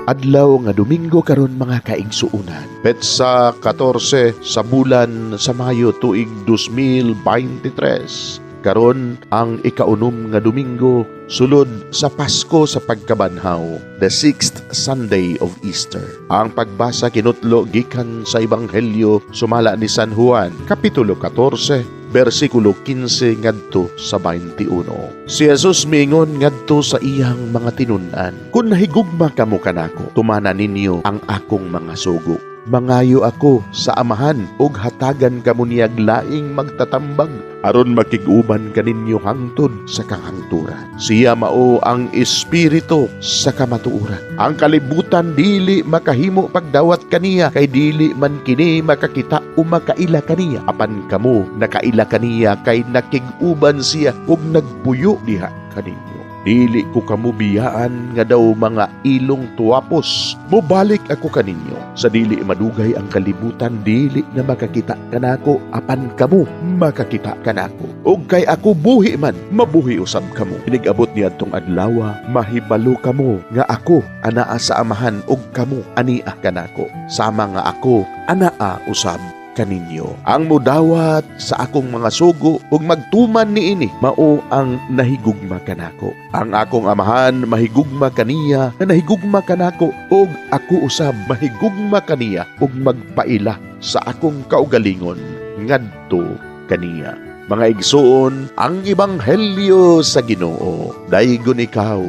Adlaw nga Domingo karon mga kaigsuunan. Petsa 14 sa bulan sa Mayo tuig 2023. Karon ang ikaunom nga Domingo sulod sa Pasko sa pagkabanhaw, the 6th Sunday of Easter. Ang pagbasa kinutlo gikan sa Ebanghelyo sumala ni San Juan, kapitulo 14, versikulo 15 ngadto sa 21. Si Jesus miingon ngadto sa iyang mga tinun-an, "Kung nahigugma kamo kanako, tumana ninyo ang akong mga sugo. Mangayo ako sa Amahan ug hatagan kamo niyag laing magtatambag aron makig-uban kaninyo hangtod sa kahangturan. Siya mao ang espiritu sa kamatuoran. Ang kalibutan dili makahimo pagdawat kaniya kay dili man kini makakita o makaila kaniya. Apan kamo nakaila kaniya kay nakig-uban siya ug nagbuyo diha kaninyo. Dili ko kamo biyaan nga daw mga ilong tuwapos. Mubalik ako kaninyo. Sa dili madugay ang kalibutan, dili na makakita kanako, apan kamo makakita kanako. Og kay ako buhi man, mabuhi usab kamo. Inigabot niya tong adlaw, mahibalo kamo nga ako anaa sa Amahan og kamo ania kanako. Sama nga ako anaa usab kaninyo. Ang mudawat sa akong mga sugo ug magtuman niini mao ang nahigugma kanako. Ang akong Amahan mahigugma kaniya nga nahigugma kanako ug ako usab mahigugma kaniya ug magpaila sa akong kaugalingon ngadto kaniya." Mga igsoon, ang Ebanghelyo sa Ginoo. Daygon ikaw,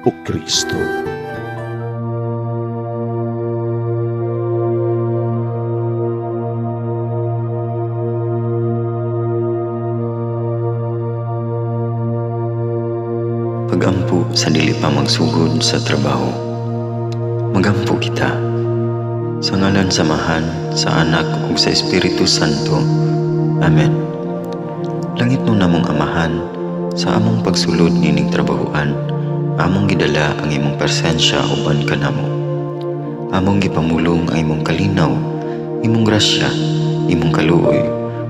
o Kristo. Pagampo sa dili pa magsugod sa trabaho. Magampo kita. Sa ngalan sa Amahan, sa Anak ug sa Espiritu Santo. Amen. Langit no namong Amahan, sa among pagsulod nining trabahoan, among gidala ang imong presensya uban kanamo. Among gipamulong ang imong kalinaw, imong grasya, imong kaluoy,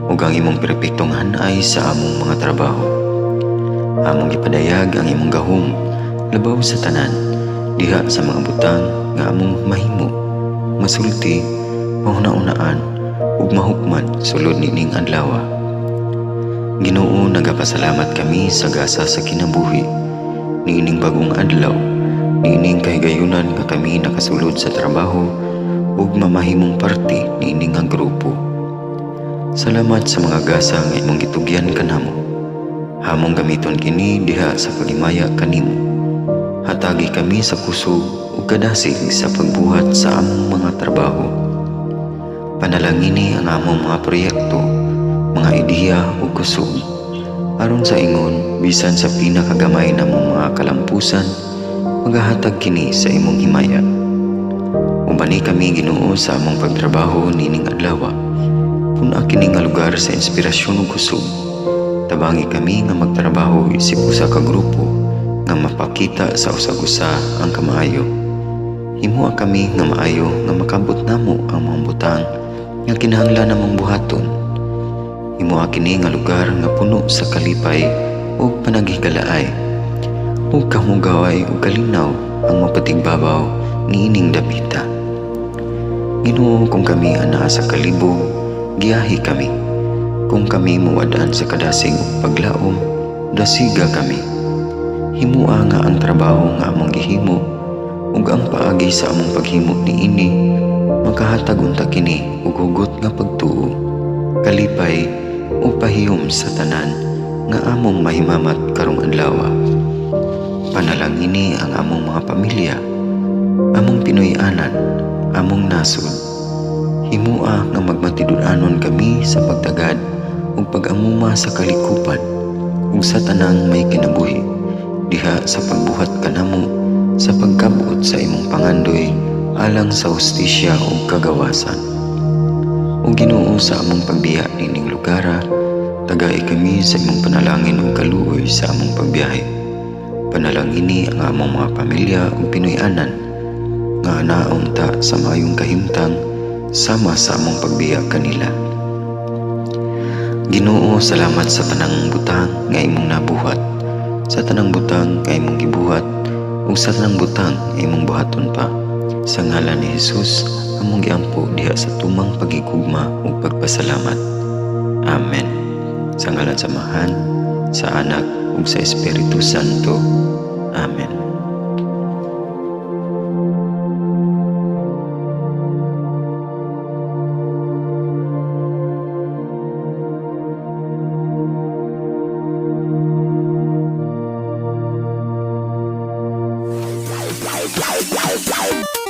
ug ang imong perpektong hanay sa among mga trabaho. Among gipadayag ang imong gahom labaw sa tanan diha sa mga butang nga among mahimo, masulti, mahuna-unaan ug mahukman sulod nining adlaw. Ginoo, nagapasalamat kami sa gasa sa kinabuhi niining bagong adlaw, niining kahigayunan nga kami nakasulod sa trabaho ug mamahimong parte niining nga grupo. Salamat sa mga gasa nga imong gitugyan kanamo. Hamong gamiton kini diha sa pagimaya kanimo. Hatagi kami sa kusog ug kadasig sa pagbuhat sa among mga trabaho. Panalangini ang among mga proyekto, mga ideya ug kusog. Aron sa ingon, bisan sa pinakagamay namong mga kalampusan, magahatag kini sa imong himaya. Ubani kami, Ginoo, sa among pagtrabaho nining adlaw. Puna kini nga lugar sa inspirasyon ug kusog. Tabangi kami nga magtrabaho isip usa ka grupo nga mapakita sa usag-usa ang kamaayo. Himua kami nga maayo nga makabot namo ang mga butang nga kinahanglan namong buhaton. Himua kini nga lugar nga puno sa kalipay ug panagihigalaay. Ug kamugaway ug kalinaw ang mapatigbabaw niining dapita. Ginoo, kung kami anaa sa kalibog, giyahi kami. Kung kami muwadaan sa kadasig ug paglaom, dasiga kami. Himua nga ang trabaho nga among gihimo ug ang paagi sa among paghimo niini makahatag unta kini ug hugot nga pagtuo, kalipay ug pahiyom sa tanan nga among mahimamat karong adlaw. Panalangini ang among mga pamilya, among Pinoy-anan, among nasod. Himua nga magmatidud-anon kami sa pagtagad ug pag-amuma sa kalikupan ug sa tanang may kinabuhi diha sa pagbuhat kanamo sa pagkabuot sa imong pangandoy alang sa hustisya ug kagawasan. Ug Ginoo, sa among pagbiya nining lugar, tagay kami sa imong panalangin ug kaluoy sa among pagbiyahe. Panalangini ang among mga pamilya ug Pinoy-anan nga anaon ta sa maayong kahimtang sama sa among pagbiya kanila. Ginoo, salamat sa tanang butang nga imong nabuhat, sa tanang butang nga imong gibuhat, ug sa tanang butang nga imong buhaton pa. Sa ngalan ni Jesus, among giampo diha sa tumang pagigugma ug pagpasalamat. Amen. Sa ngalan sa Amahan, sa Anak ug sa Espiritu Santo. Amen. Wow, wow, wow, wow.